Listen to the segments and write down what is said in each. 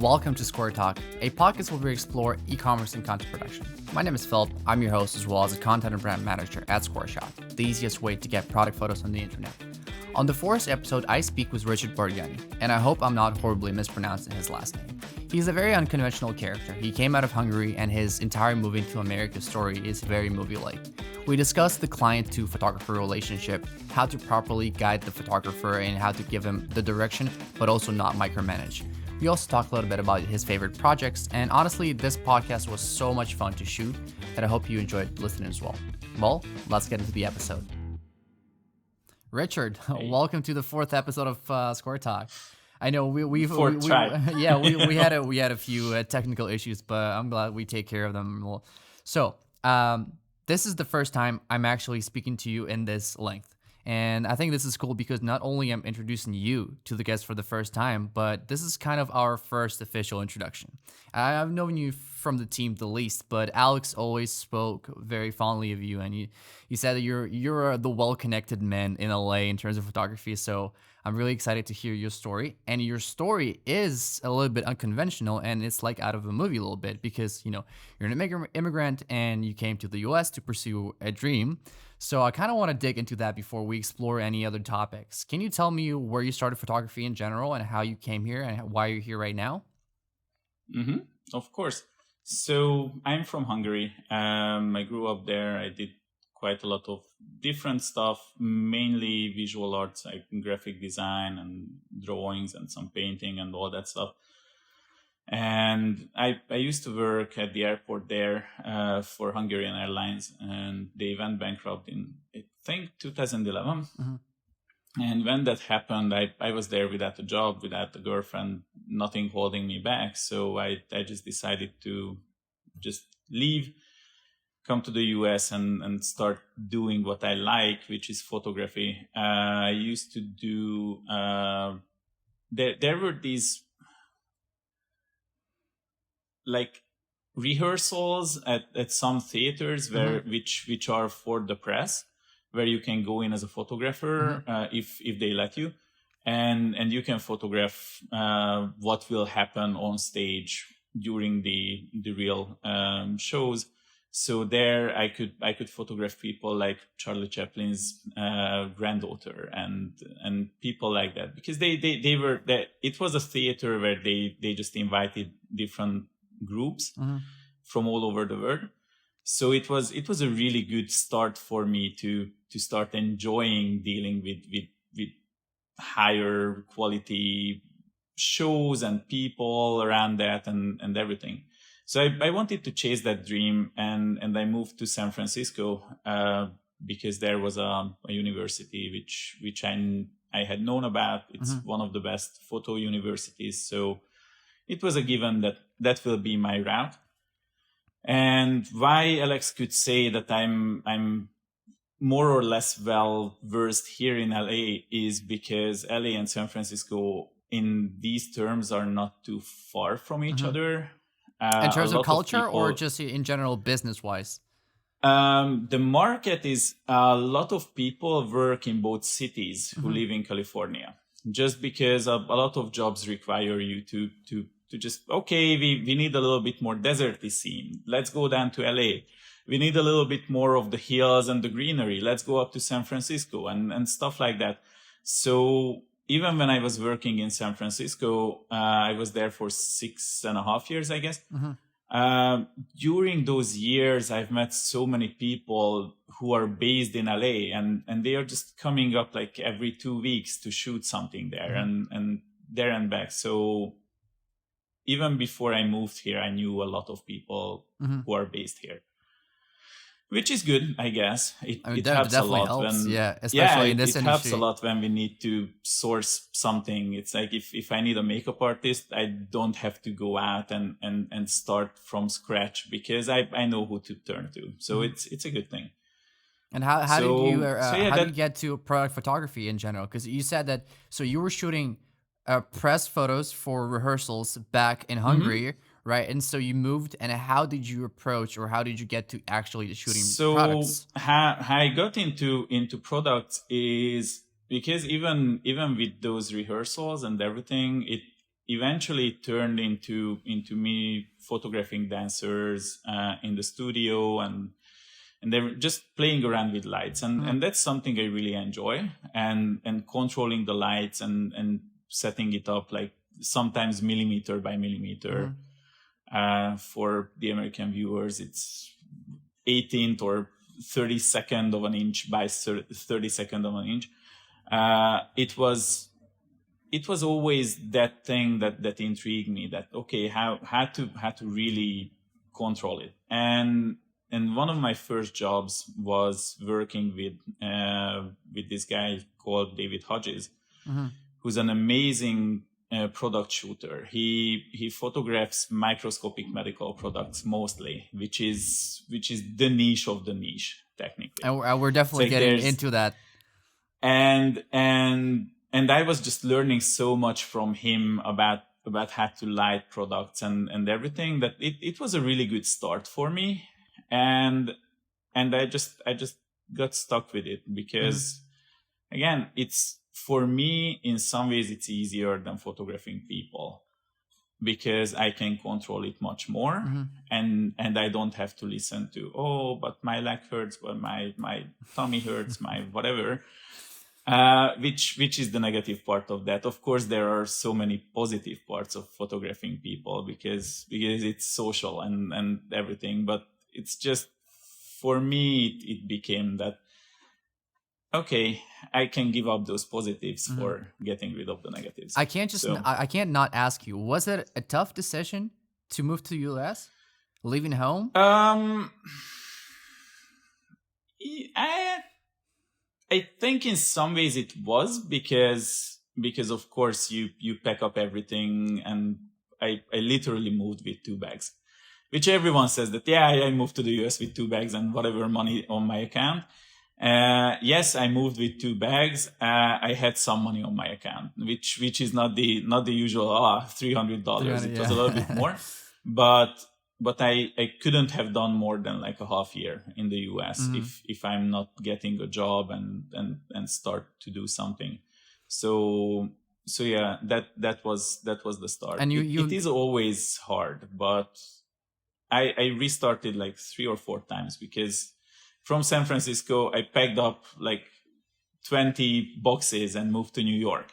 Welcome to Squaretalk, a podcast where we explore e-commerce and content production. My name is Philip. I'm your host as well as a content and brand manager at Squareshot, the easiest way to get product photos on the internet. On the first episode, I speak with Richard Baranyai, and I hope I'm not horribly mispronouncing his last name. He's a very unconventional character. He came out of Hungary, and his entire moving to America story is very movie-like. We discuss the client-to-photographer relationship, how to properly guide the photographer, and how to give him the direction, but also not micromanage. We also talk a little bit about his favorite projects, and honestly, this podcast was so much fun to shoot that I hope you enjoyed listening as well. Well, let's get into the episode. Richard, welcome to the fourth episode of Square Talk. I know we had a few technical issues, but I'm glad we take care of them. So this is the first time I'm actually speaking to you in this length. And I think this is cool because not only I'm introducing you to the guest for the first time, but this is kind of our first official introduction. I've known you from the team the least, but Alex always spoke very fondly of you, and you said that you're the well-connected man in LA in terms of photography. So I'm really excited to hear your story, and your story is a little bit unconventional, and it's like out of a movie a little bit because you're an immigrant and you came to the US to pursue a dream. So I kind of want to dig into that before we explore any other topics. Can you tell me where you started photography in general and how you came here and why you're here right now? Of course. So I'm from Hungary. I grew up there. I did quite a lot of different stuff, mainly visual arts, like graphic design and drawings and some painting and all that stuff. And I used to work at the airport there for Hungarian Airlines, and they went bankrupt in, I think, 2011. Mm-hmm. And when that happened, I was there without a job, without a girlfriend, nothing holding me back. So I just decided to just leave, come to the US and start doing what I like, which is photography. I used to do, there were these like rehearsals at some theaters which are for the press, where you can go in as a photographer if they let you, and you can photograph what will happen on stage during the real shows. So there I could photograph people like Charlie Chaplin's granddaughter and people like that, because they were there. It was a theater where they just invited different groups from all over the world. So it was a really good start for me to start enjoying dealing with higher quality shows and people around that and everything. So I wanted to chase that dream, and I moved to San Francisco because there was a university which I had known about. It's one of the best photo universities. So it was a given that will be my route. And why Alex could say that I'm more or less well versed here in LA is because LA and San Francisco in these terms are not too far from each other. In terms of culture or just in general business wise? The market is a lot of people work in both cities who live in California, just because a lot of jobs require you to just, okay, we need a little bit more deserty scene. Let's go down to LA. We need a little bit more of the hills and the greenery. Let's go up to San Francisco and stuff like that. So even when I was working in San Francisco, I was there for 6.5 years, I guess. During those years, I've met so many people who are based in LA and they are just coming up like every 2 weeks to shoot something there and there and back. So even before I moved here, I knew a lot of people who are based here, which is good, I guess. It helps a lot. Especially in this industry. It helps a lot when we need to source something. It's like if I need a makeup artist, I don't have to go out and start from scratch because I know who to turn to. So it's a good thing. And how did you get to product photography in general? Because you said that, so you were shooting press photos for rehearsals back in Hungary, right? And so you moved, and how did you approach, or how did you get to actually shooting products? So how I got into products is because even with those rehearsals and everything, eventually it turned into me photographing dancers in the studio, and they're just playing around with lights, and that's something I really enjoy, and controlling the lights and setting it up like sometimes millimeter by millimeter. For the American viewers, it's 18th or 32nd of an inch by 32nd of an inch. It was always that thing that intrigued me, that okay, how to really control it. And one of my first jobs was working with this guy called David Hodges, who's an amazing product shooter. He photographs microscopic medical products mostly, which is the niche of the niche technically. And we're definitely getting into that. And I was just learning so much from him about how to light products and everything, that it was a really good start for me. And I just got stuck with it because again, it's, for me, in some ways, it's easier than photographing people because I can control it much more, and I don't have to listen to, oh, but my leg hurts, but my tummy hurts, my whatever, which is the negative part of that. Of course, there are so many positive parts of photographing people because it's social and everything, but it's just, for me, it became that, okay, I can give up those positives for getting rid of the negatives. I can't not ask you, was it a tough decision to move to the US, leaving home? I think in some ways it was because of course you pack up everything, and I literally moved with 2 bags, which everyone says that, yeah, I moved to the US with 2 bags and whatever money on my account. Yes, I moved with 2 bags. I had some money on my account, which is not the usual $300. It was a little bit more, but I couldn't have done more than like a half year in the US if I'm not getting a job and start to do something. So yeah, that was the start. And it is always hard, but I restarted like 3 or 4 times because from San Francisco, I packed up like 20 boxes and moved to New York.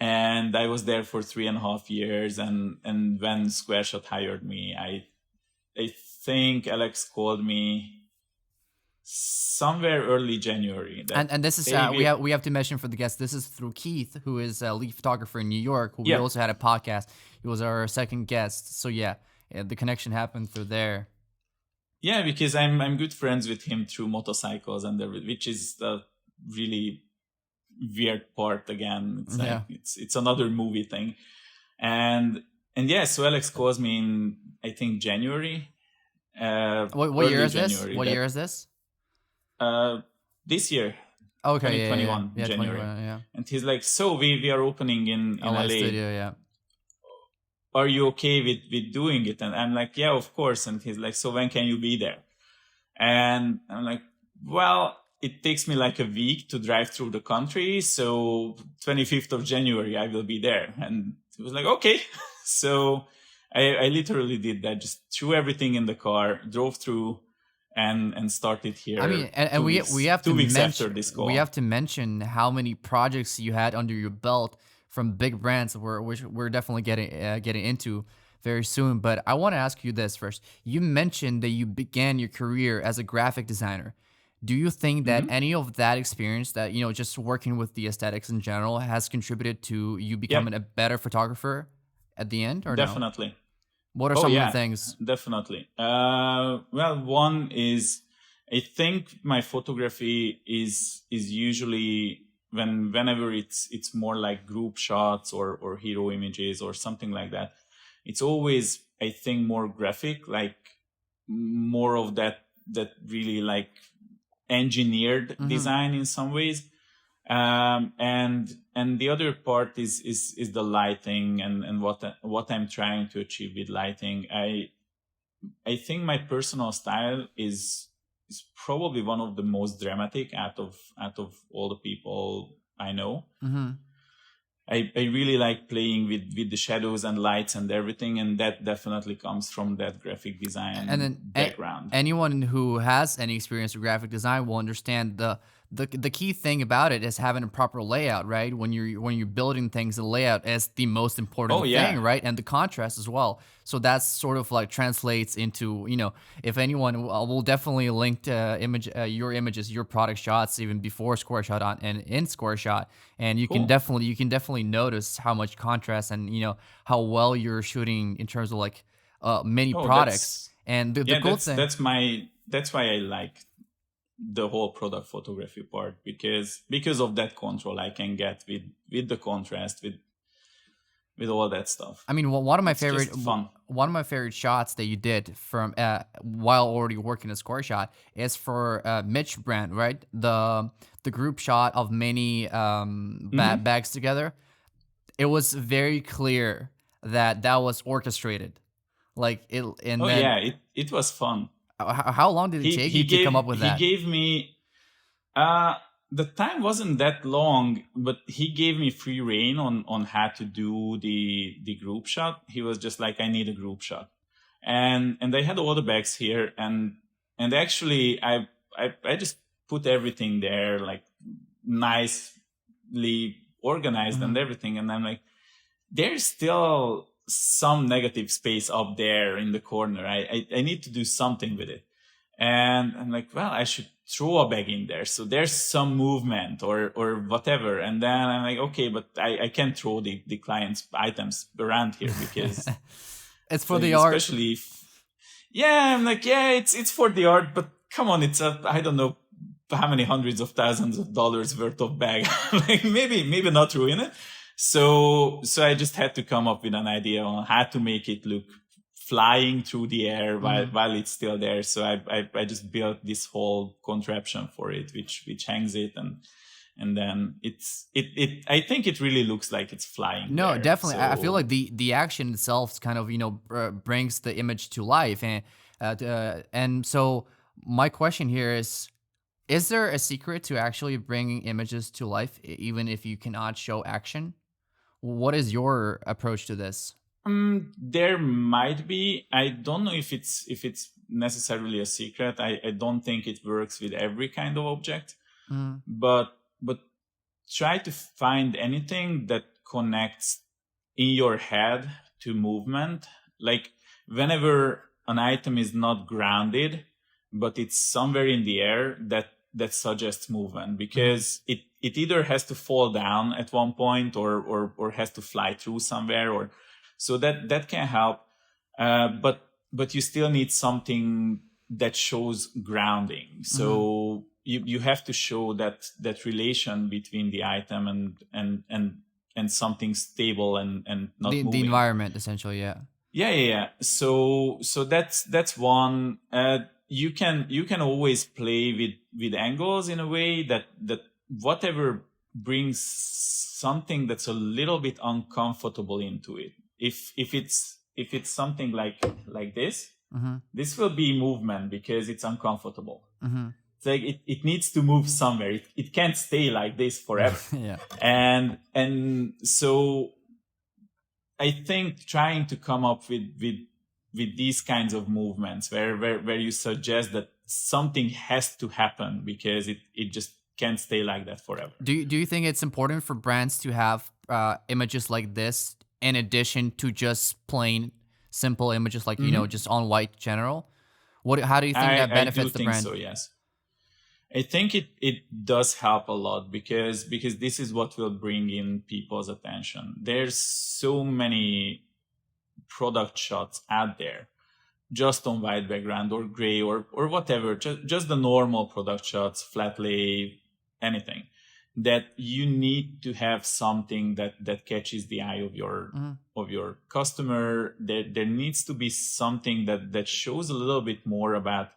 And I was there for 3.5 years. And when Squareshot hired me, I think Alex called me somewhere early January. And this is we have to mention for the guests, this is through Keith, who is a lead photographer in New York, who we also had a podcast. He was our second guest. So yeah, the connection happened through there. Yeah, because I'm good friends with him through motorcycles, and which is the really weird part. Again, it's like it's another movie thing, and yeah. So Alex calls me in, I think, January. What year is this? What year is this? This year. Okay, 2021 January. And he's like, so we are opening in LA. Studio, are you okay with doing it? And I'm like, yeah, of course. And he's like, so when can you be there? And I'm like, well, it takes me like a week to drive through the country. So 25th of January, I will be there. And he was like, okay. So I literally did that. Just threw everything in the car, drove through and started here. I mean, and we have to mention, after this call. We have to mention how many projects you had under your belt from big brands, which we're definitely getting into very soon. But I want to ask you this first. You mentioned that you began your career as a graphic designer. Do you think that any of that experience, that, you know, just working with the aesthetics in general, has contributed to you becoming a better photographer at the end, or definitely? No? What are some of the things? Definitely. Well, one is, I think my photography is usually, whenever it's more like group shots or hero images or something like that, it's always, I think, more graphic, like more of that really like engineered design in some ways. And the other part is the lighting and what I'm trying to achieve with lighting. I think my personal style is probably one of the most dramatic out of all the people I know. I really like playing with the shadows and lights and everything, and that definitely comes from that graphic design And then background. Anyone who has any experience with graphic design will understand the key thing about it is having a proper layout, right? When you're building things, the layout is the most important thing, right? And the contrast as well. So that's sort of like translates into, if anyone, we'll definitely link your images, your product shots even before Squareshot and in Squareshot, and you can definitely notice how much contrast and how well you're shooting in terms of like many products. And the cool thing, that's why I like the whole product photography part, because of that control I can get with the contrast, with all that stuff. I mean, one of my favorite shots that you did from while already working at Squareshot is for Mitch brand, right? The group shot of many bags together. It was very clear that was orchestrated, like it. And it was fun. How long did it take you to come up with that? He gave me, the time wasn't that long, but he gave me free reign on how to do the group shot. He was just like, I need a group shot. And I had all the bags here, and actually I just put everything there, like nicely organized and everything. And I'm like, there's still some negative space up there in the corner. I need to do something with it. And I'm like, well, I should throw a bag in there, so there's some movement or whatever. And then I'm like, okay, but I can't throw the client's items around here because it's for the art. Especially I'm like, it's for the art, but come on, it's I don't know how many hundreds of thousands of dollars worth of bag. Like maybe not ruin it. So I just had to come up with an idea on how to make it look flying through the air while it's still there. So I just built this whole contraption for it, which hangs it, and then I think it really looks like it's flying. No, there. definitely. So, I feel like the action itself kind of brings the image to life, and so my question here is there a secret to actually bringing images to life even if you cannot show action? What is your approach to this? There might be. I don't know if it's necessarily a secret. I don't think it works with every kind of object, but try to find anything that connects in your head to movement. Like whenever an item is not grounded, but it's somewhere in the air, that suggests movement, because it either has to fall down at one point or has to fly through somewhere, or so that can help. But you still need something that shows grounding. So you have to show that relation between the item and something stable and not moving. The environment, essentially, yeah. Yeah. So that's one. You can always play with angles in a way that whatever brings something that's a little bit uncomfortable into it. If it's something like this, this will be movement because it's uncomfortable. It's like it needs to move somewhere. It can't stay like this forever. Yeah. And so I think trying to come up with these kinds of movements where you suggest that something has to happen because it just can't stay like that forever. Do you think it's important for brands to have images like this in addition to just plain simple images like just on white general? How do you think that benefits the brand? I do think so, yes. I think it does help a lot because this is what will bring in people's attention. There's so many product shots out there just on white background or gray or whatever, just the normal product shots, flat lay, anything, that you need to have something that catches the eye of your customer. There needs to be something that shows a little bit more about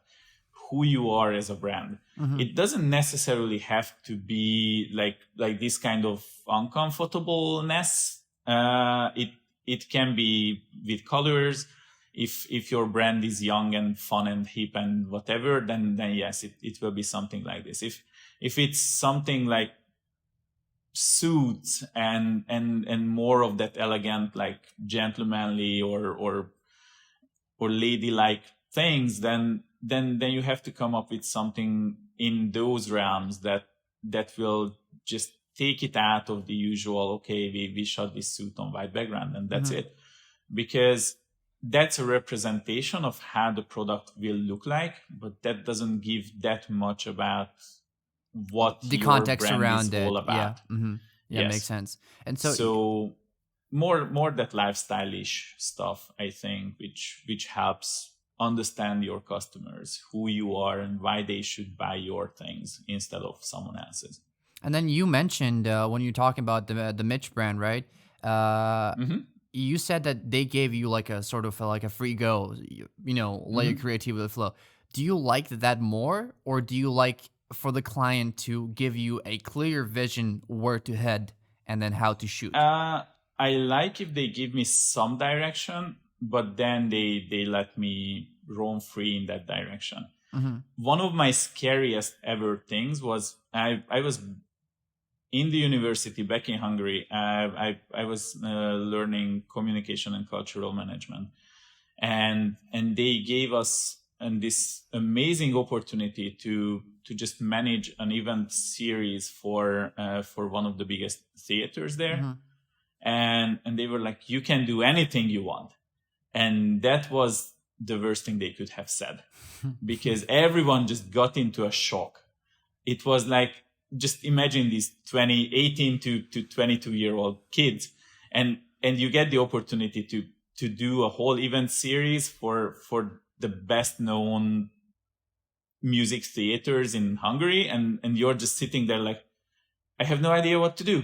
who you are as a brand. It doesn't necessarily have to be like this kind of uncomfortableness. It can be with colors. If your brand is young and fun and hip and whatever, then yes, it will be something like this. If it's something like suits and more of that elegant, like gentlemanly or ladylike things, then you have to come up with something in those realms that will just take it out of the usual, okay, we shot this suit on white background and that's it. Because that's a representation of how the product will look like, but that doesn't give that much about what the your context brand around is it. all about. Yeah, Yes. Makes sense. And so more that lifestyle-ish stuff, I think, which helps understand your customers, who you are and why they should buy your things instead of someone else's. And then you mentioned when you're talking about the Mitch brand, right? You said that they gave you like a sort of like a free go, let your creativity flow. Do you like that more, or do you like for the client to give you a clear vision where to head and then how to shoot? I like if they give me some direction, but then they let me roam free in that direction. One of my scariest ever things was I was in the university back in Hungary. I was learning communication and cultural management, and they gave us this amazing opportunity to just manage an event series for one of the biggest theaters there. And they were like, you can do anything you want. And that was the worst thing they could have said, because everyone just got into a shock. It was like, just imagine these 18 to 22-year-old kids, and you get the opportunity to do a whole event series for the best known music theaters in Hungary, and you're just sitting there like, I have no idea what to do.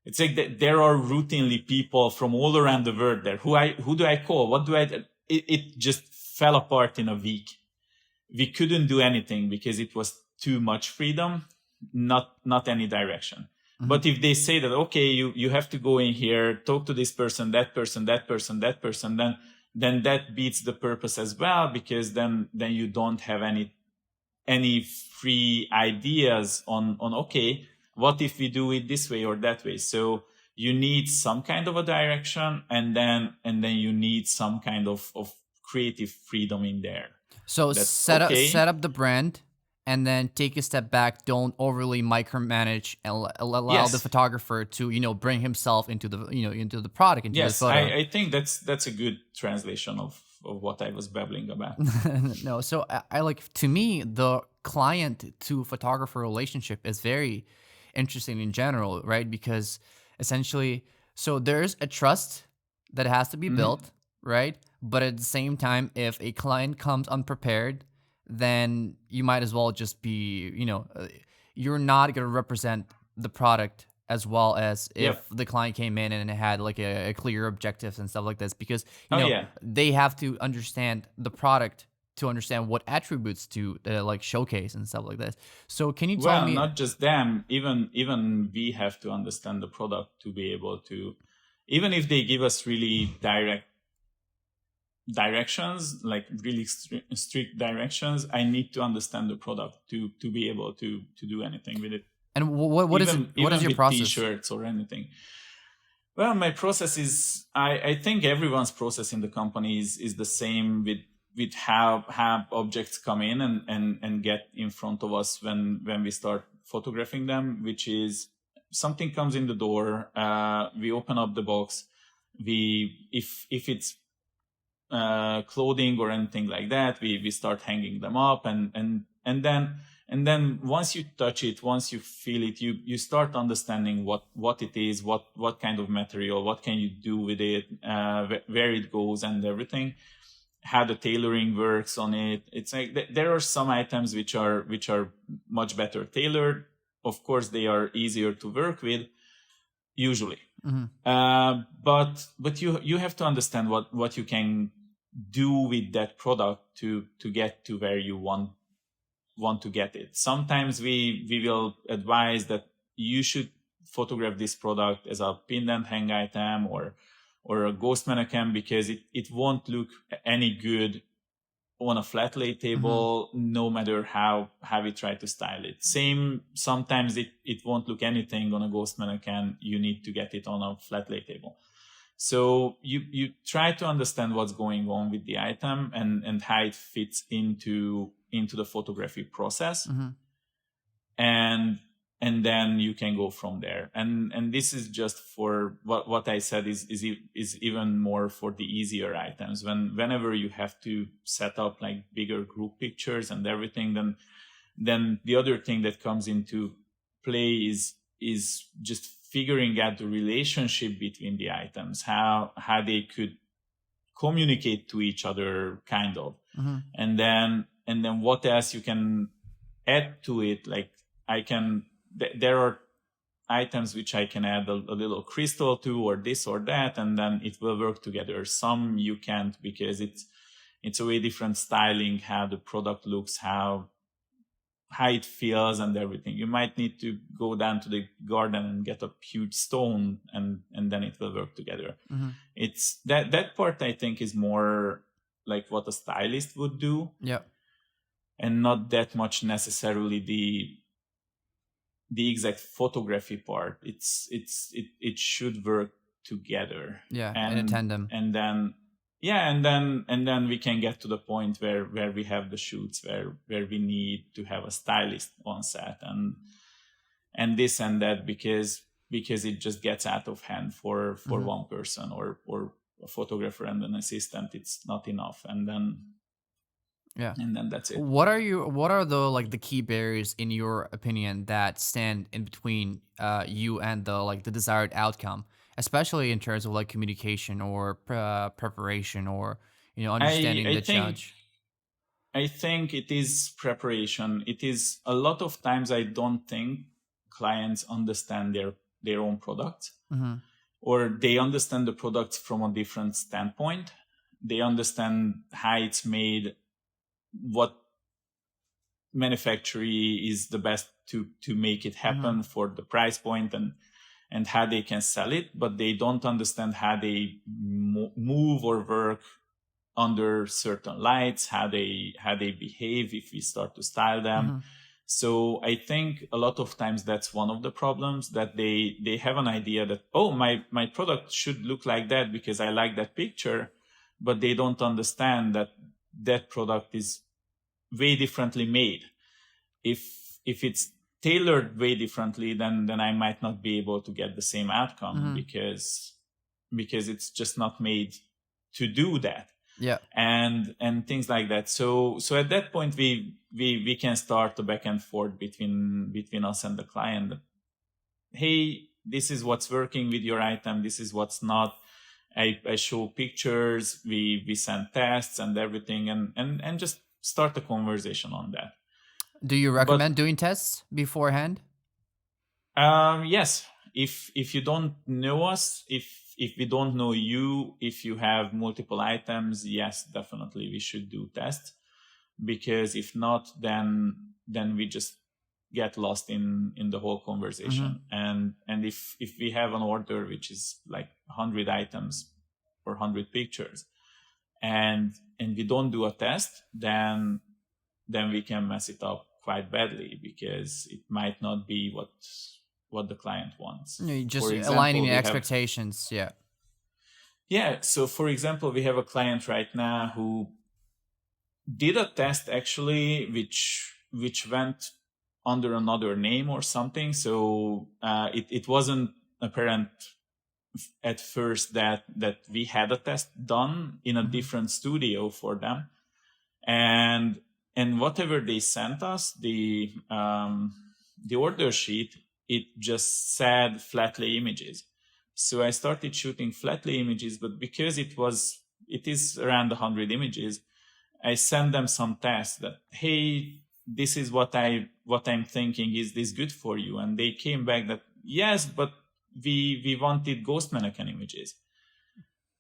It's like that there are routinely people from all around the world there. Who do I call? What do I do? It just fell apart in a week. We couldn't do anything because it was too much freedom, not any direction. But if they say that, okay, you have to go in here, talk to this person, that person, that person, that person, then that beats the purpose as well, because then you don't have any free ideas on okay, what if we do it this way or that way? So you need some kind of a direction, and then you need some kind of creative freedom in there. So set up the brand, and then take a step back. Don't overly micromanage, and allow the photographer to bring himself into the into the product, into the photo. I think that's a good translation of what I was babbling about. No, so I like, to me, the client to photographer relationship is very interesting in general, right? Because essentially, so there's a trust that has to be built, right? But at the same time, if a client comes unprepared, then you might as well just be, you're not going to represent the product as well as if the client came in and had like a clear objectives and stuff like this, because they have to understand the product to understand what attributes to like showcase and stuff like this. So can you tell me? Well, not just them, even we have to understand the product to be able to, even if they give us really direct directions, like really strict directions, I need to understand the product to be able to do anything with it. And what is your process? T-shirts or anything. Well, my process is, I think everyone's process in the company is the same with how objects come in and get in front of us when we start photographing them, which is something comes in the door, we open up the box, if it's clothing or anything like that, we start hanging them up, and then once you touch it, once you feel it, you start understanding what it is, what kind of material, what can you do with it, where it goes and everything, how the tailoring works on it. It's like there are some items which are much better tailored. Of course, they are easier to work with usually. But you have to understand what you can do with that product to get to where you want to get it. Sometimes we will advise that you should photograph this product as a pin and hang item or a ghost mannequin, because it won't look any good on a flat lay table, no matter how we try to style it. Same, sometimes it won't look anything on a ghost mannequin. You need to get it on a flat lay table. So you try to understand what's going on with the item and how it fits into the photography process. And then you can go from there. And this is just for what I said is even more for the easier items. Whenever you have to set up like bigger group pictures and everything, then the other thing that comes into play is just figuring out the relationship between the items, how they could communicate to each other, kind of. And then what else you can add to it. Like there are items which I can add a little crystal to, or this or that, and then it will work together. Some you can't, because it's a way different styling, how the product looks, how it feels and everything. You might need to go down to the garden and get a huge stone, and then it will work together. It's that part, I think, is more like what a stylist would do. Yeah. And not that much necessarily the exact photography part. It should work together. Yeah, in a tandem. And then we can get to the point where we have the shoots where we need to have a stylist on set and this and that, because it just gets out of hand for one person or a photographer and an assistant. It's not enough. And then that's it. What are the key barriers in your opinion that stand in between you and the desired outcome, especially in terms of like communication or preparation, or understanding the challenge? I think it is preparation. It is a lot of times I don't think clients understand their own product, or they understand the product from a different standpoint. They understand how it's made, what manufacturer is the best to make it happen for the price point, and how they can sell it, but they don't understand how they move or work under certain lights, how they behave if we start to style them. So I think a lot of times that's one of the problems, that they have an idea that, oh, my product should look like that because I like that picture, but they don't understand that product is way differently made. If it's tailored way differently, then I might not be able to get the same outcome because it's just not made to do that. Yeah. And things like that. So at that point we can start a back and forth between us and the client. Hey, this is what's working with your item, this is what's not. I show pictures, we send tests and everything, and just start a conversation on that. Do you recommend doing tests beforehand? Yes. If you don't know us, if we don't know you, if you have multiple items, yes, definitely we should do tests, because if not, then we just get lost in the whole conversation. And if we have an order which is like 100 items or 100 pictures, and we don't do a test, then we can mess it up quite badly, because it might not be what the client wants. Just aligning the expectations. Yeah. So for example, we have a client right now who did a test actually, which went under another name or something. So it wasn't apparent at first that we had a test done in a different studio for them, and whatever they sent us, the order sheet, it just said flat lay images. So I started shooting flat lay images, but because it is around 100 images, I sent them some tests that, hey, this is what I'm thinking. Is this good for you? And they came back that yes, but we wanted ghost mannequin images.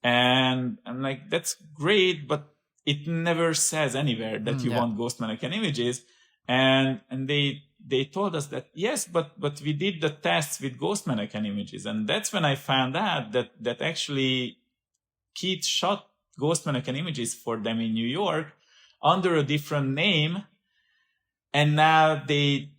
And I'm like, that's great, but it never says anywhere that you want ghost mannequin images. And they told us that yes, but we did the tests with ghost mannequin images. And that's when I found out that actually Keith shot ghost mannequin images for them in New York under a different name, and now they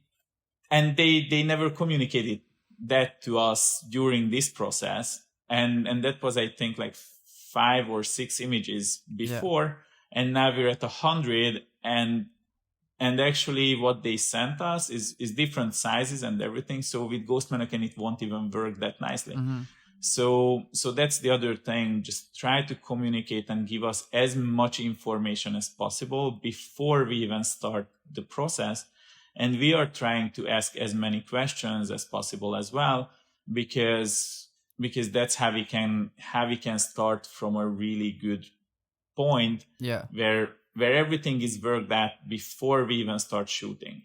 never communicated that to us during this process, and that was, I think, like 5 or 6 images before, and now we're at 100, and actually what they sent us is different sizes and everything. So with Ghost Mannequin, it won't even work that nicely. So that's the other thing. Just try to communicate and give us as much information as possible before we even start the process. And we are trying to ask as many questions as possible as well, because that's how we can start from a really good point, where everything is worked out before we even start shooting.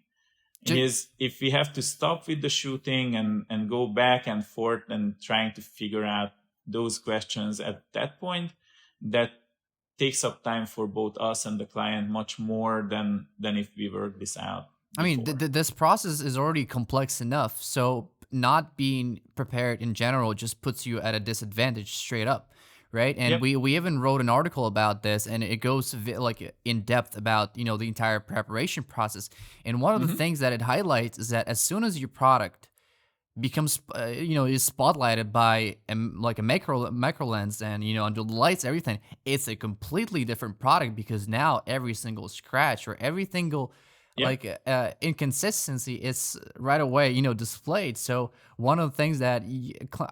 Is if we have to stop with the shooting and go back and forth and trying to figure out those questions at that point, that takes up time for both us and the client much more than if we work this out before. I mean, this process is already complex enough, so not being prepared in general just puts you at a disadvantage straight up. Right. And we even wrote an article about this, and it goes like in depth about, the entire preparation process. And one of the things that it highlights is that as soon as your product becomes, is spotlighted by like a macro lens and, under the lights, everything, it's a completely different product, because now every single scratch or every single inconsistency is right away, displayed. So one of the things that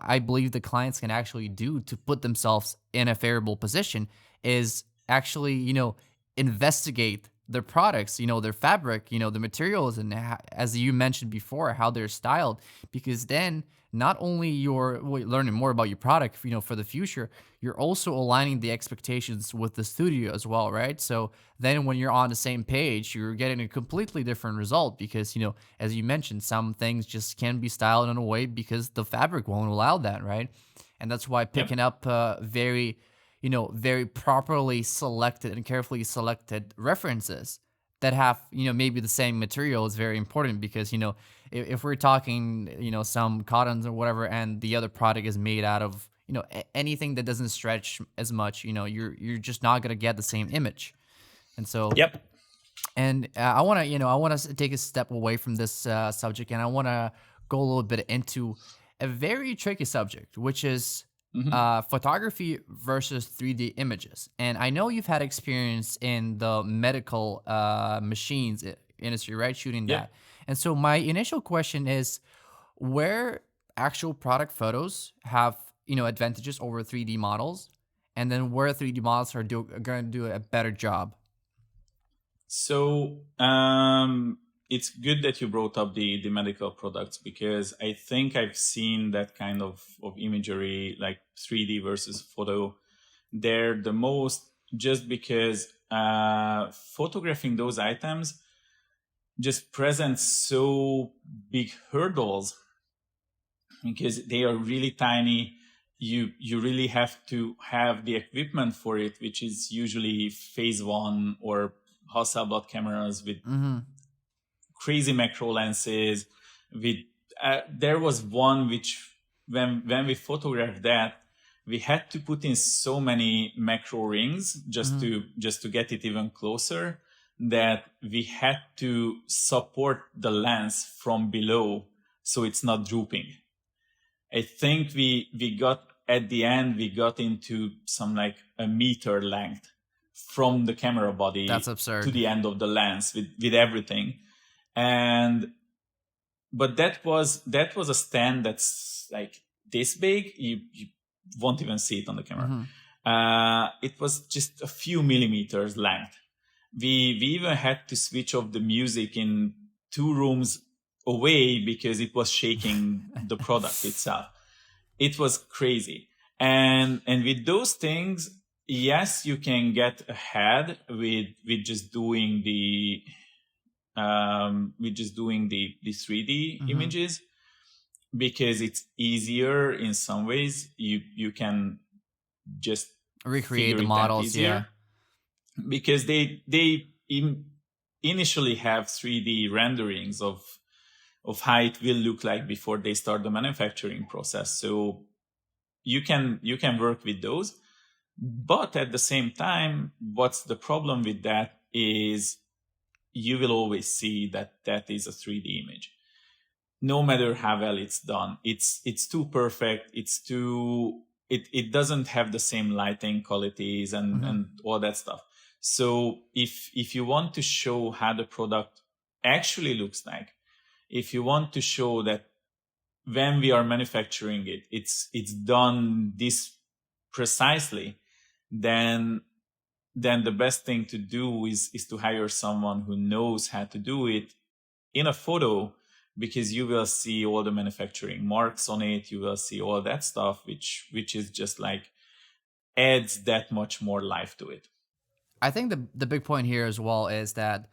I believe the clients can actually do to put themselves in a favorable position is actually, investigate their products, their fabric, the materials, and as you mentioned before, how they're styled, because then not only you're learning more about your product, for the future, you're also aligning the expectations with the studio as well, right? So then when you're on the same page, you're getting a completely different result, because, as you mentioned, some things just can't be styled in a way because the fabric won't allow that, right? And that's why picking up very properly selected and carefully selected references that have, maybe the same material is very important, because, if we're talking, some cottons or whatever, and the other product is made out of, anything that doesn't stretch as much, you're just not going to get the same image. And so, and I want to take a step away from this subject, and I want to go a little bit into a very tricky subject, which is photography versus 3D images. And I know you've had experience in the medical machines industry, right? Shooting that. And so my initial question is, where actual product photos have, advantages over 3D models, and then where 3D models are going to do a better job? So it's good that you brought up the medical products, because I think I've seen that kind of imagery, like 3D versus photo. They're the most, just because photographing those items just presents so big hurdles, because they are really tiny. You really have to have the equipment for it, which is usually phase 1 or Hasselblad cameras with crazy macro lenses. With there was one which, when we photographed that, we had to put in so many macro rings just to get it even closer, that we had to support the lens from below so it's not drooping. I think we got, at the end, we got into some like a meter length from the camera body. That's absurd. To the end of the lens with everything. But that was a stand that's like this big. You won't even see it on the camera. It was just a few millimeters length. We even had to switch off the music in 2 rooms away because it was shaking the product itself. It was crazy. And with those things, yes, you can get ahead with just doing the 3D images, because it's easier in some ways. You can just recreate the models, because they initially have 3D renderings of how it will look like before they start the manufacturing process. So you can work with those. But at the same time, what's the problem with that? is you will always see that is a 3D image. No matter how well it's done, it's too perfect. It doesn't have the same lighting qualities and all that stuff. So if you want to show how the product actually looks like, if you want to show that when we are manufacturing it, it's done this precisely, then the best thing to do is to hire someone who knows how to do it in a photo, because you will see all the manufacturing marks on it. You will see all that stuff, which is just like adds that much more life to it. I think the big point here as well is that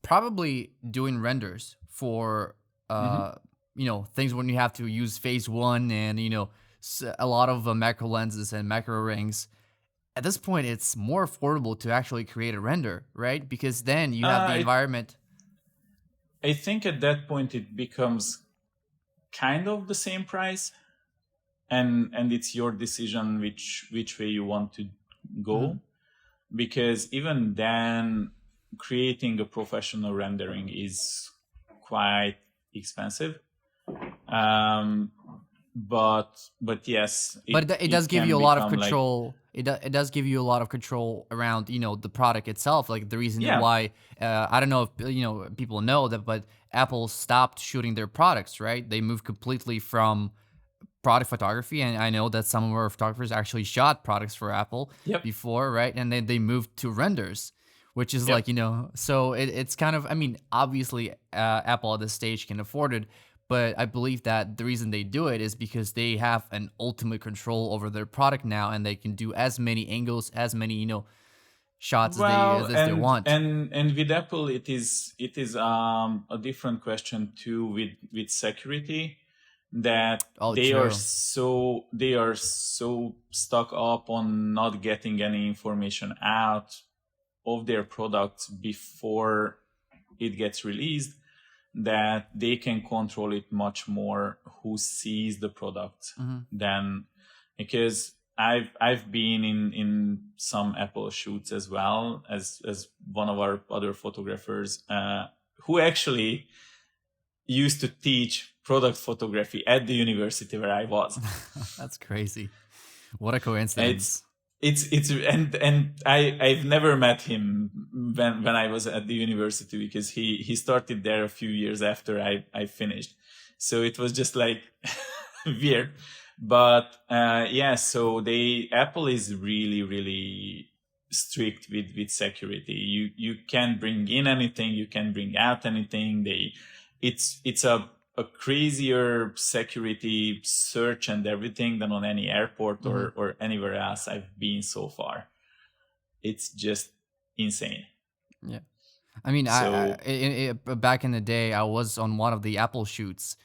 probably doing renders for things when you have to use phase one and a lot of macro lenses and macro rings. At this point, it's more affordable to actually create a render, right? Because then you have the environment. I think at that point it becomes kind of the same price, and it's your decision which way you want to go, because even then creating a professional rendering is quite expensive. But yes, it does give you a lot of control. It does give you a lot of control around the product itself. Like the reason why I don't know if people know that, but Apple stopped shooting their products. Right, they moved completely from product photography, and I know that some of our photographers actually shot products for Apple before, right? And then they moved to renders, which is like so it's kind of, I mean, obviously Apple at this stage can afford it. But I believe that the reason they do it is because they have an ultimate control over their product now, and they can do as many angles, as many shots as they want. And with Apple, it is a different question too with security, that they are so stuck up on not getting any information out of their products before it gets released, that they can control it much more who sees the product than, because I've been in some Apple shoots as well as one of our other photographers who actually used to teach product photography at the university where I was. That's crazy. What a coincidence. I've never met him when I was at the university, because he started there a few years after I finished. So it was just like weird. But so Apple is really, really strict with security. You can't bring in anything, you can bring out anything. It's a crazier security search and everything than on any airport or anywhere else I've been so far. It's just insane. Yeah. I mean, back in the day, I was on one of the Apple shoots,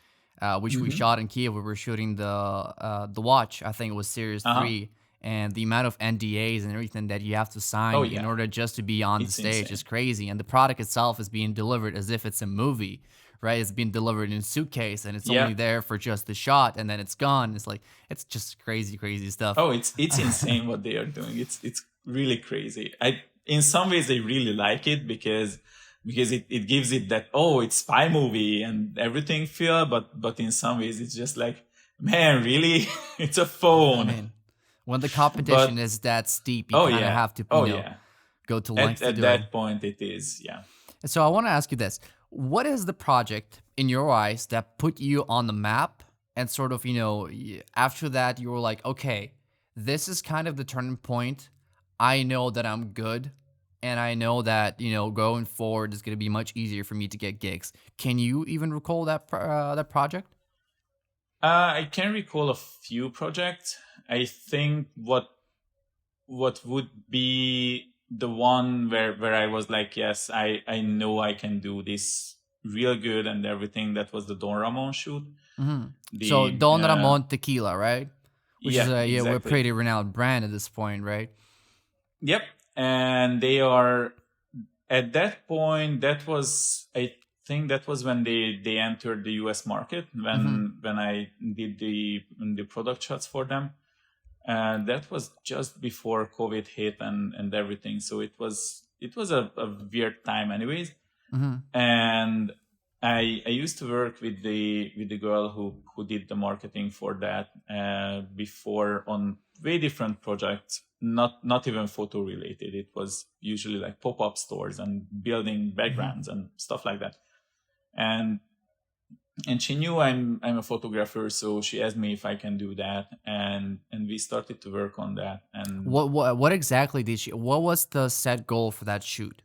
which we shot in Kiev. We were shooting the watch. I think it was Series 3. And the amount of NDAs and everything that you have to sign in order just to be on the stage is crazy. And the product itself is being delivered as if it's a movie. Right, it's being delivered in a suitcase, and it's only there for just the shot, and then it's gone. It's like, it's just crazy stuff. Oh, it's insane what they are doing. It's really crazy. In some ways I really like it because it gives it that it's spy movie and everything feel, but in some ways it's just like, man, really? It's a phone. I mean, when the competition is that steep, you kind of have to go to lengths to do it. At that point it is, So I want to ask you this. What is the project in your eyes that put you on the map, and sort of, after that you were like, okay, this is kind of the turning point. I know that I'm good, and I know that, going forward is going to be much easier for me to get gigs. Can you even recall that project? I can recall a few projects. I think what would be the one where I was like, yes, I know I can do this real good and everything, that was the Don Ramon shoot. So Don Ramon Tequila, right? Which is exactly. We're a pretty renowned brand at this point, right? Yep. And they are, at that point, I think that was when they entered the US market, when I did the product shots for them. And that was just before COVID hit and everything. So it was it was a weird time anyways. Mm-hmm. And I used to work with the girl who did the marketing for that before on way different projects, not even photo related. It was usually like pop-up stores and building backgrounds and stuff like that. And she knew I'm a photographer, so she asked me if I can do that, and we started to work on that. And what exactly what was the set goal for that shoot?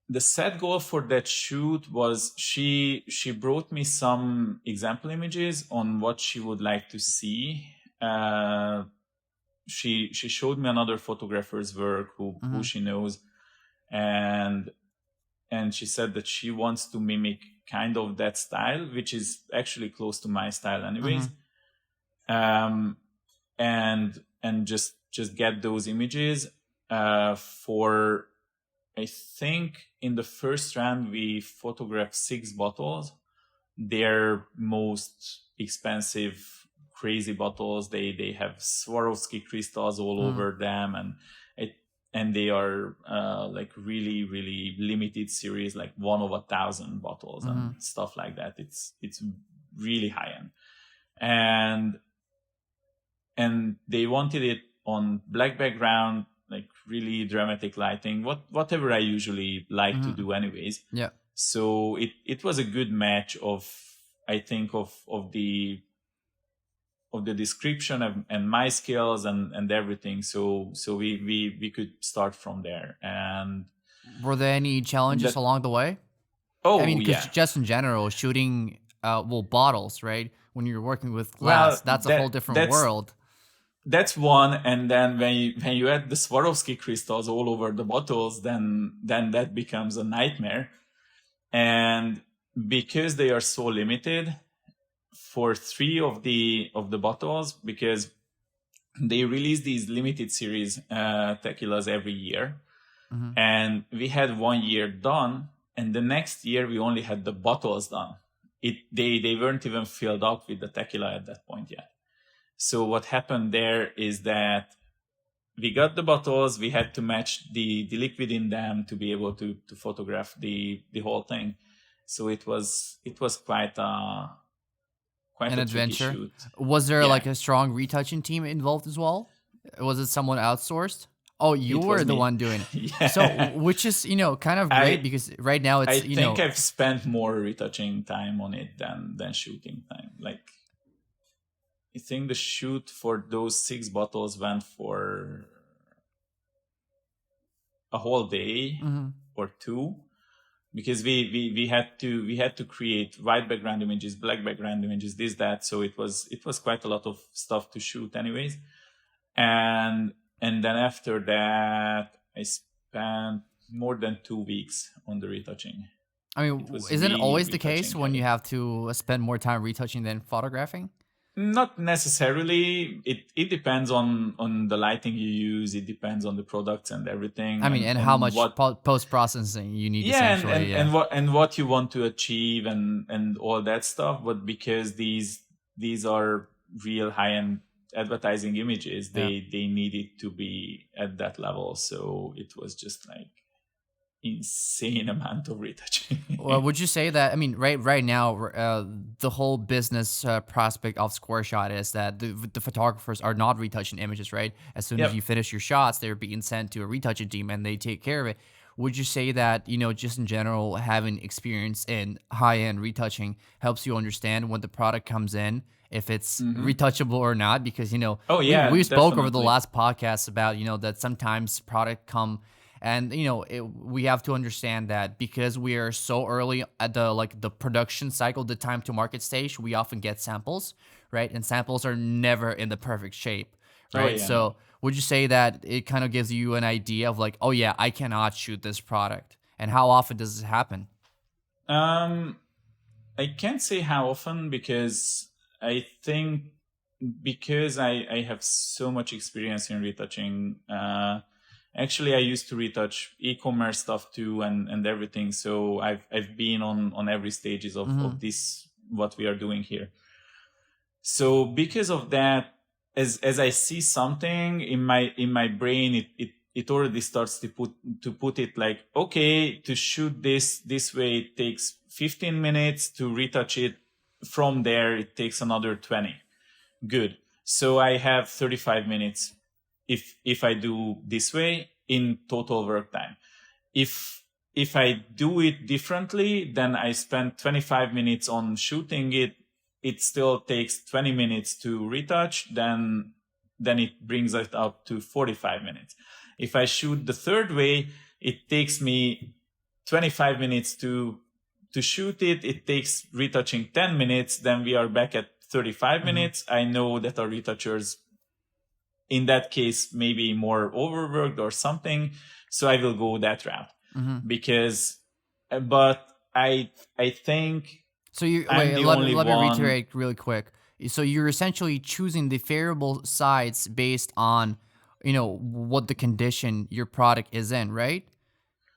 The set goal for that shoot was she brought me some example images on what she would like to see. She showed me another photographer's work who she knows, and she said that she wants to mimic kind of that style, which is actually close to my style anyways. And just get those images for, I think in the first round we photographed 6 bottles. They're most expensive, crazy bottles. They have Swarovski crystals all over them, and they are like really, really limited series, like 1 of 1,000 bottles and stuff like that. It's really high end, and they wanted it on black background, like really dramatic lighting, whatever I usually like to do anyways. Yeah. So it was a good match of, I think, of the description and my skills and everything. So we could start from there. And were there any challenges along the way? Oh, I mean, yeah. Just in general, shooting bottles, right? When you're working with glass, that's a whole different world. That's one, and then when you add the Swarovski crystals all over the bottles, then that becomes a nightmare. And because they are so limited, for 3 of the bottles, because they release these limited series tequilas every year, and we had 1 year done, and the next year we only had the bottles done. They weren't even filled up with the tequila at that point yet. So what happened there is that we got the bottles, we had to match the liquid in them to be able to photograph the whole thing. So it was quite an adventure. Shoot. Was there like a strong retouching team involved as well? Was it someone outsourced? Oh, you were the one doing it. Yeah. So, which is, kind of great because right now it's, I think I've spent more retouching time on it than shooting time. Like, I think the shoot for those 6 bottles went for a whole day or 2, because we had to create white background images, black background images, this, that. So it was quite a lot of stuff to shoot anyways. And then after that, I spent more than 2 weeks on the retouching. I mean, isn't it always the case when you have to spend more time retouching than photographing? Not necessarily. It depends on the lighting you use. It depends on the products and everything. I mean, and how much post-processing you need. Yeah, and what you want to achieve and all that stuff. But because these are real high-end advertising images, they needed to be at that level. So it was just like insane amount of retouching. Well, would you say that, I mean, right now, the whole business prospect of Squareshot is that the photographers are not retouching images, right? As soon as you finish your shots, they're being sent to a retouching team and they take care of it. Would you say that, just in general, having experience in high-end retouching helps you understand when the product comes in, if it's retouchable or not? Because, we spoke over the last podcast about, that sometimes product come. And, we have to understand that because we are so early at the production cycle, the time to market stage, we often get samples, right? And samples are never in the perfect shape, right? Oh, yeah. So would you say that it kind of gives you an idea of like, oh yeah, I cannot shoot this product? And how often does this happen? I can't say how often, because I think because I have so much experience in retouching, actually, I used to retouch e-commerce stuff too, and everything. So I've been on every stages of this, what we are doing here. So because of that, as I see something in my brain, it already starts to put it like, okay, to shoot this way, it takes 15 minutes. To retouch it from there, it takes another 20. Good. So I have 35 minutes if I do this way in total work time. If I do it differently, then I spend 25 minutes on shooting it. It still takes 20 minutes to retouch. Then it brings it up to 45 minutes. If I shoot the third way, it takes me 25 minutes to shoot it. It takes retouching 10 minutes. Then we are back at 35 minutes. I know that our retouchers, in that case, maybe more overworked or something. So I will go that route because, but I think. So let me reiterate really quick. So you're essentially choosing the favorable sides based on, what the condition your product is in, right?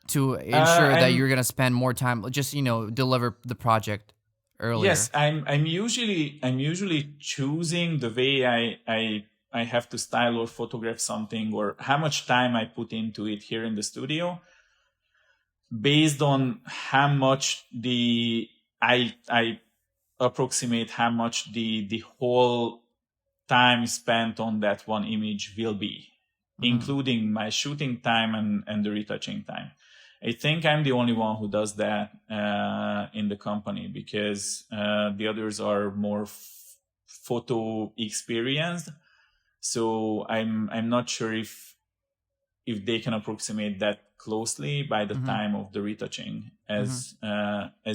To ensure that you're gonna spend more time, just deliver the project earlier. Yes, I'm usually choosing the way I have to style or photograph something, or how much time I put into it here in the studio, based on how much I approximate how much the whole time spent on that one image will be, including my shooting time and the retouching time. I think I'm the only one who does that in the company, because the others are more photo experienced. So I'm not sure if they can approximate that closely by the time of the retouching as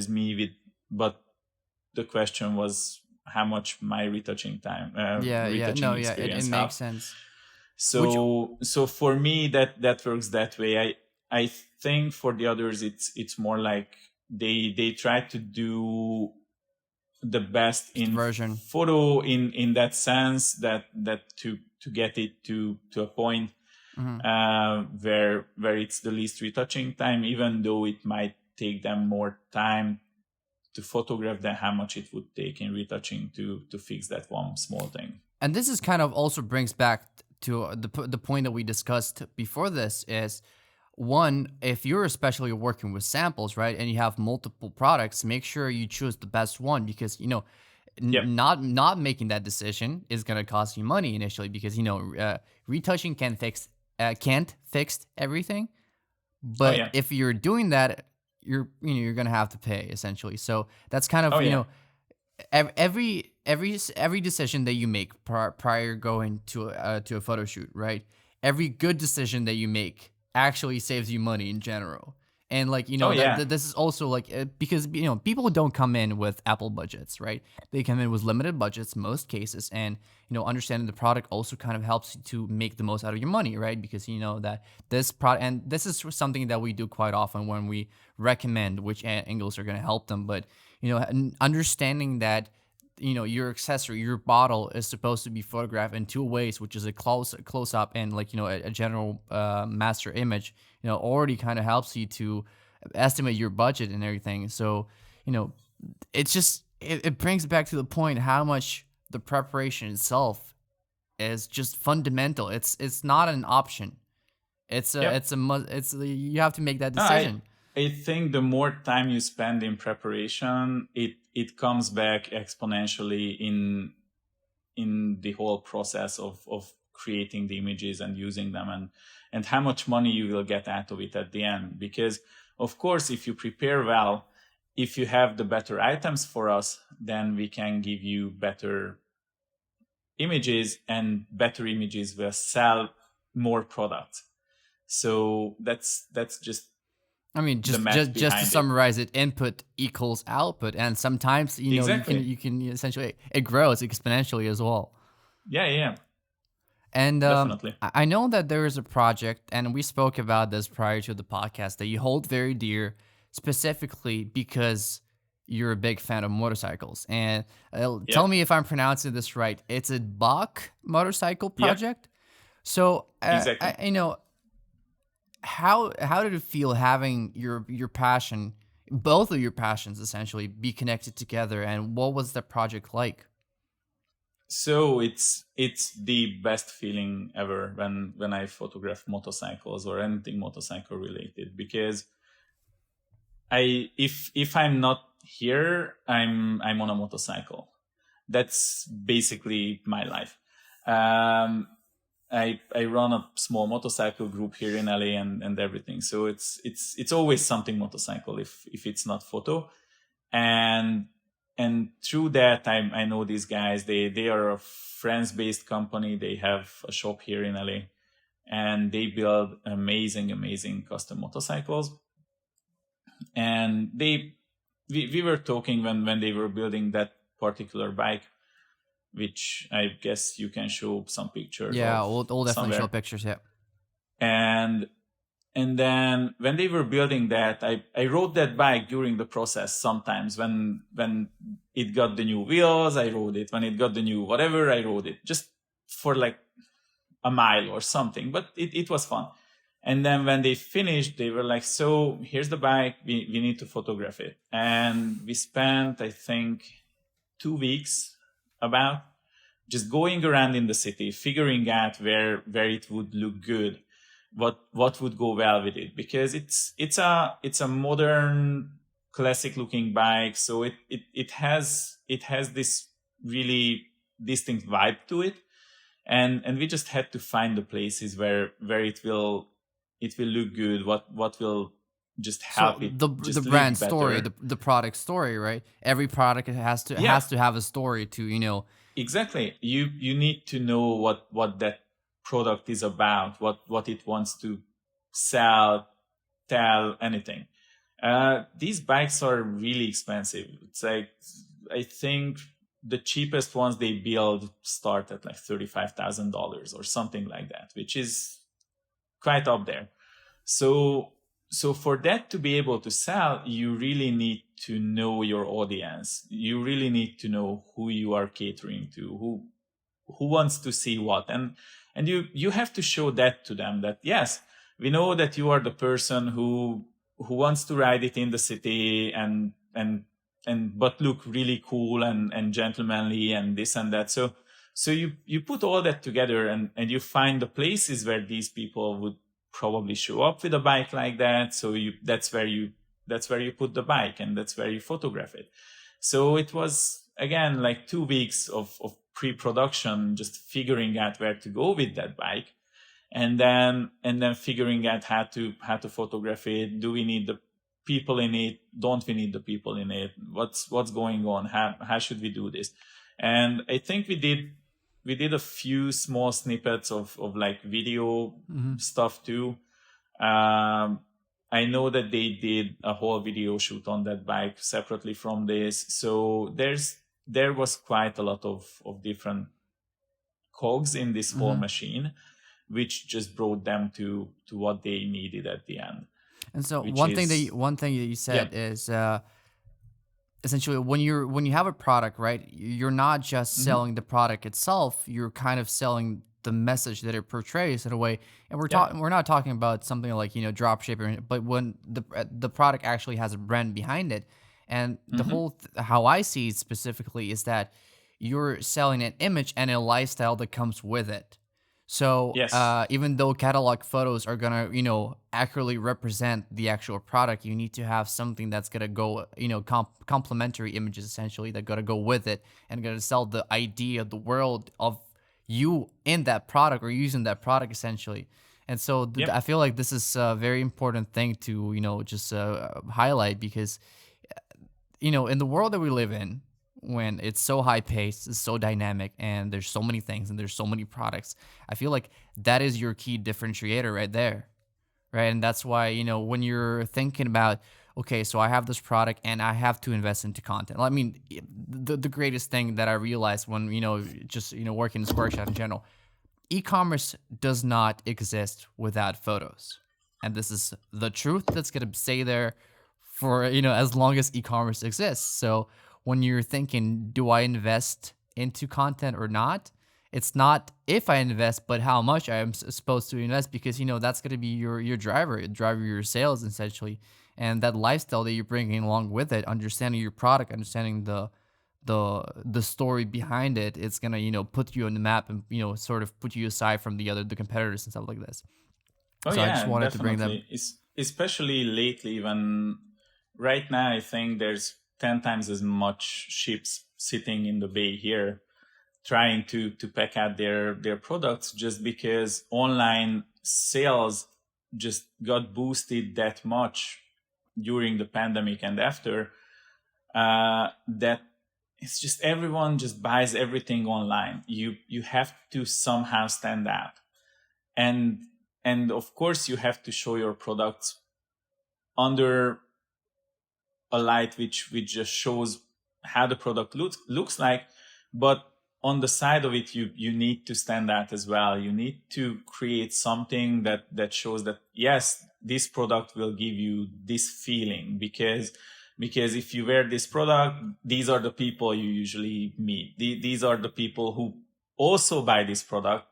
me. But the question was how much my retouching time. It makes sense. So for me that works that way. I think for the others it's more like they try to do the best in version photo in that sense that to get it to a point where it's the least retouching time, even though it might take them more time to photograph than how much it would take in retouching to fix that one small thing. And this is kind of also brings back to the point that we discussed before this is, one, if you're especially working with samples, right, and you have multiple products, make sure you choose the best one, because not making that decision is going to cost you money initially, because retouching can't fix everything, but if you're doing that, you're going to have to pay essentially. So that's kind of every decision that you make prior going to a photo shoot, right? Every good decision that you make actually saves you money in general. And this is also because people don't come in with Apple budgets, right? They come in with limited budgets most cases, and understanding the product also kind of helps you to make the most out of your money, right? Because that this product, and this is something that we do quite often when we recommend which angles are going to help them. But understanding that your accessory, your bottle is supposed to be photographed in two ways, which is a close up and a general master image, already kind of helps you to estimate your budget and everything. So it's just it brings back to the point how much the preparation itself is just fundamental. It's not an option. You have to make that decision. I think the more time you spend in preparation, it comes back exponentially in the whole process of creating the images and using them, and how much money you will get out of it at the end. Because of course, if you prepare well, if you have the better items for us, then we can give you better images, and better images will sell more products. So that's just. I mean, just to summarize it, input equals output, and sometimes you can essentially it grows exponentially as well. Yeah. And definitely. I know that there is a project, and we spoke about this prior to the podcast, that you hold very dear, specifically because you're a big fan of motorcycles. And tell me if I'm pronouncing this right. It's a BAAK motorcycle project. So exactly. How did it feel having your passion, both of your passions essentially, be connected together, and what was the project like? So it's the best feeling ever when I photograph motorcycles or anything motorcycle related, because if I'm not here, I'm on a motorcycle. That's basically my life. I run a small motorcycle group here in LA and everything. So it's always something motorcycle if it's not photo. And through that, I know these guys. They are a France-based company. They have a shop here in LA, and they build amazing custom motorcycles. And we were talking when they were building that particular bike, which I guess you can show some pictures. Yeah, we'll definitely somewhere. show pictures. Yeah. And then when they were building that, I rode that bike during the process. Sometimes when it got the new wheels, I rode it. When it got the new whatever, I rode it just for like a mile or something. But it was fun. And then when they finished, they were like, so here's the bike. We need to photograph it. And we spent, I think, 2 weeks about just going around in the city, figuring out where it would look good, what would go well with it, because it's a modern classic looking bike, so it has this really distinct vibe to it, and we just had to find the places where it will look good, what will just help it the brand better. story, the product story, right? Every product has to have a story to Exactly. You need to know what that product is about, what it wants to sell, tell, anything. These bikes are really expensive. It's like, I think the cheapest ones they build start at like $35,000 or something like that, which is quite up there. So for that to be able to sell, you really need to know your audience. You really need to know who you are catering to, who wants to see what. And you have to show that to them, that yes, we know that you are the person who wants to ride it in the city and but look really cool and gentlemanly and this and that. So you put all that together and you find the places where these people would probably show up with a bike like that. So that's where you put the bike, and that's where you photograph it. So it was, again, like 2 weeks of pre-production, just figuring out where to go with that bike, and then figuring out how to photograph it. Do we need the people in it? Don't we need the people in it? What's going on? How should we do this? And I think we did a few small snippets of like video stuff too. I know that they did a whole video shoot on that bike separately from this. So there was quite a lot of different cogs in this whole machine, which just brought them to what they needed at the end. And so one thing that you said is essentially when you have a product, right? You're not just selling the product itself. You're kind of selling the message that it portrays in a way. And we're not talking about something like drop shipping, but when the product actually has a brand behind it. And the whole how I see it specifically is that you're selling an image and a lifestyle that comes with it. So even though catalog photos are gonna accurately represent the actual product, you need to have something that's gonna go complementary images essentially that gotta go with it and gonna sell the idea, the world of you in that product or using that product essentially. And so I feel like this is a very important thing to just highlight, because in the world that we live in, when it's so high paced, it's so dynamic, and there's so many things and there's so many products, I feel like that is your key differentiator right there, right? And that's why when you're thinking about, okay, so I have this product and I have to invest into content. I mean, the greatest thing that I realized when just working in Squareshot in general, e-commerce does not exist without photos, and this is the truth that's gonna stay there for as long as e-commerce exists. So when you're thinking, do I invest into content or not? It's not if I invest, but how much I am supposed to invest, because that's going to be your driver your sales essentially, and that lifestyle that you're bringing along with it, understanding your product, understanding the story behind it, it's gonna, you know, put you on the map and, you know, sort of put you aside from the competitors and stuff like this. Oh so yeah, I just wanted definitely. to bring them. Especially lately, when right now I think there's 10 times as much ships sitting in the bay here trying to pack out their products, just because online sales just got boosted that much during the pandemic and after, that it's just everyone just buys everything online. You have to somehow stand out, and of course you have to show your products under a light which just shows how the product looks like, but on the side of it, you need to stand out as well. You need to create something that shows that, yes, this product will give you this feeling, because if you wear this product, these are the people you usually meet. These are the people who also buy this product.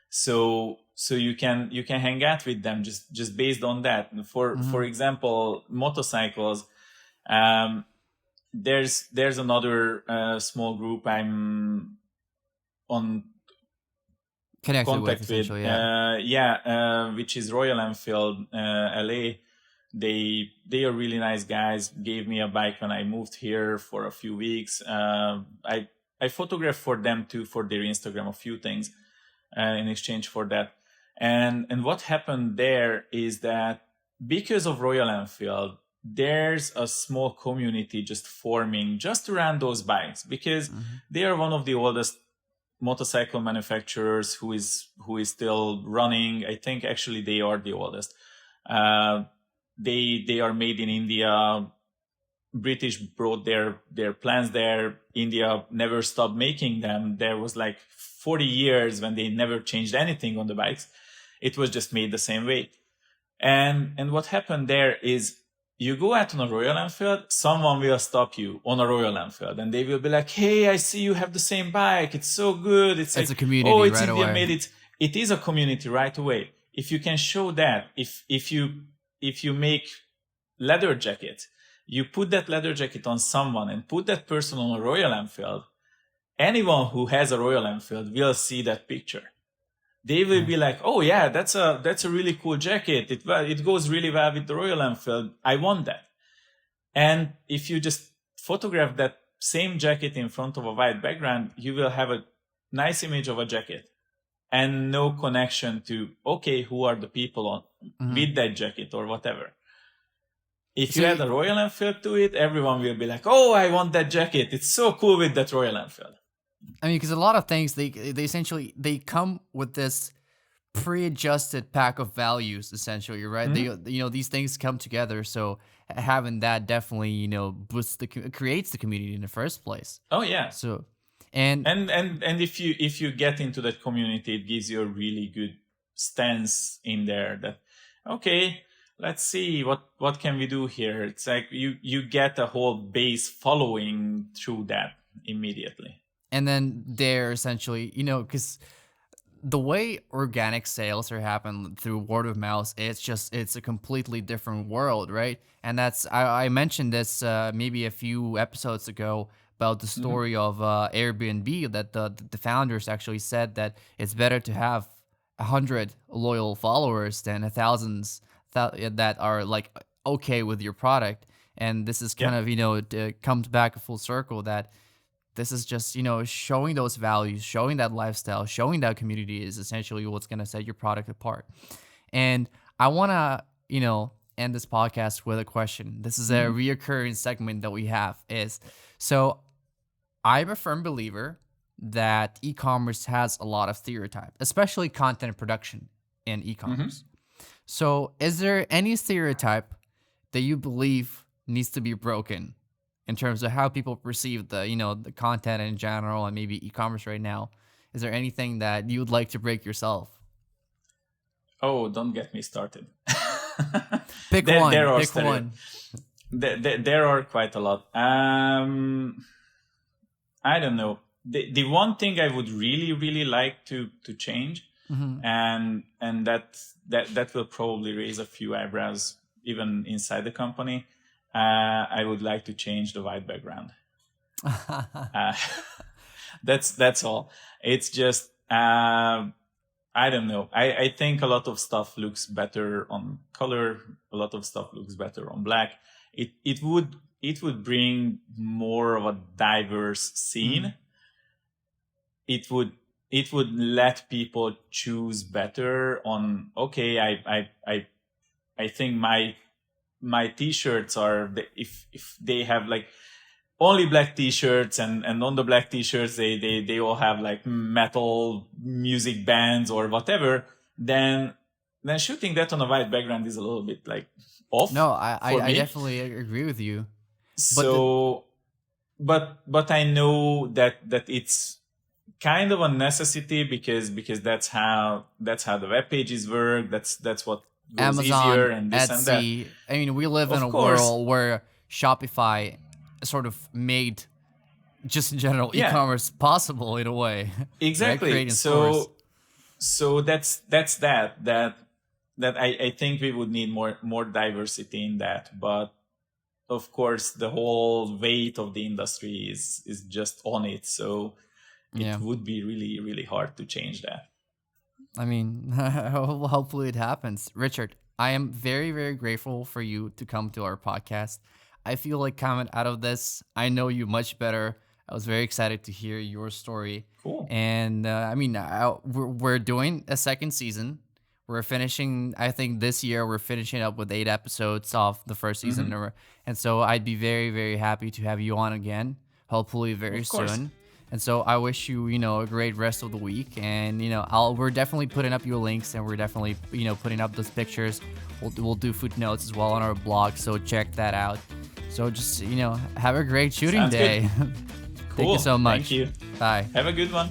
So you can hang out with them just based on that. For example, motorcycles. There's another small group I'm on Connected contact with, which is Royal Enfield LA. They are really nice guys. Gave me a bike when I moved here for a few weeks. I photographed for them too, for their Instagram, a few things in exchange for that. And what happened there is that because of Royal Enfield, there's a small community just forming just around those bikes, because they are one of the oldest motorcycle manufacturers who is still running. I think actually they are the oldest. They are made in India. British brought their plants there. India never stopped making them. There was like 40 years when they never changed anything on the bikes. It was just made the same way. And what happened there is, you go out on a Royal Enfield, someone will stop you on a Royal Enfield, and they will be like, "Hey, I see you have the same bike. It's so good." It's like, a community. Oh, it's right India away. made it. It is a community right away. If you can show that, if you make leather jacket, you put that leather jacket on someone and put that person on a Royal Enfield, anyone who has a Royal Enfield will see that picture. They will be like, "Oh yeah, that's a really cool jacket. It goes really well with the Royal Enfield. I want that." And if you just photograph that same jacket in front of a white background, you will have a nice image of a jacket and no connection to, okay, who are the people on with that jacket or whatever. If you add a Royal Enfield to it, everyone will be like, "Oh, I want that jacket. It's so cool with that Royal Enfield." I mean, because a lot of things, they essentially, they come with this pre-adjusted pack of values, essentially, right? They, you know, these things come together, so having that definitely, you know, creates the community in the first place. Oh yeah. So and if you get into that community, it gives you a really good stance in there that, okay, let's see what can we do here. It's like you get a whole base following through that immediately. And then they're essentially, you know, because the way organic sales are happening through word of mouth, it's a completely different world, right? And that's, I mentioned this maybe a few episodes ago about the story of Airbnb, that the founders actually said that it's better to have 100 loyal followers than 1,000 that are like okay with your product. And this is kind of, you know, it comes back full circle, that this is just, you know, showing those values, showing that lifestyle, showing that community is essentially what's going to set your product apart. And I want to, you know, end this podcast with a question. This is a reoccurring segment that we have is, so I'm a firm believer that e-commerce has a lot of stereotypes, especially content production in e-commerce. So is there any stereotype that you believe needs to be broken in terms of how people perceive the, you know, the content in general and maybe e-commerce right now? Is there anything that you would like to break yourself? Oh, don't get me started. Pick one. There are quite a lot. I don't know. The one thing I would really, really like to change, and that will probably raise a few eyebrows even inside the company. I would like to change the white background. That's all. It's just I don't know. I think a lot of stuff looks better on color. A lot of stuff looks better on black. It would bring more of a diverse scene. It would let people choose better on, okay, I think my t-shirts are, if they have like only black t-shirts and on the black t-shirts they all have like metal music bands or whatever, then shooting that on a white background is a little bit like off. No, I definitely agree with you. So but I know that it's kind of a necessity because that's how the web pages work. That's what goes Amazon, easier and this Etsy. and that. I mean, we live in a world where Shopify sort of made just in general e-commerce possible in a way. Exactly. Right? So that's that I think we would need more diversity in that. But of course, the whole weight of the industry is just on it. So it would be really, really hard to change that. I mean, hopefully it happens. Richard, I am very, very grateful for you to come to our podcast. I feel like coming out of this, I know you much better. I was very excited to hear your story. Cool. And I mean, we're doing a second season. We're finishing, I think this year, we're finishing up with 8 episodes of the first season. And so I'd be very, very happy to have you on again, hopefully very soon. And so I wish you, a great rest of the week. And, we're definitely putting up your links, and we're definitely, putting up those pictures. We'll do footnotes as well on our blog, so check that out. So just, have a great shooting day. Cool. Thank you so much. Thank you. Bye. Have a good one.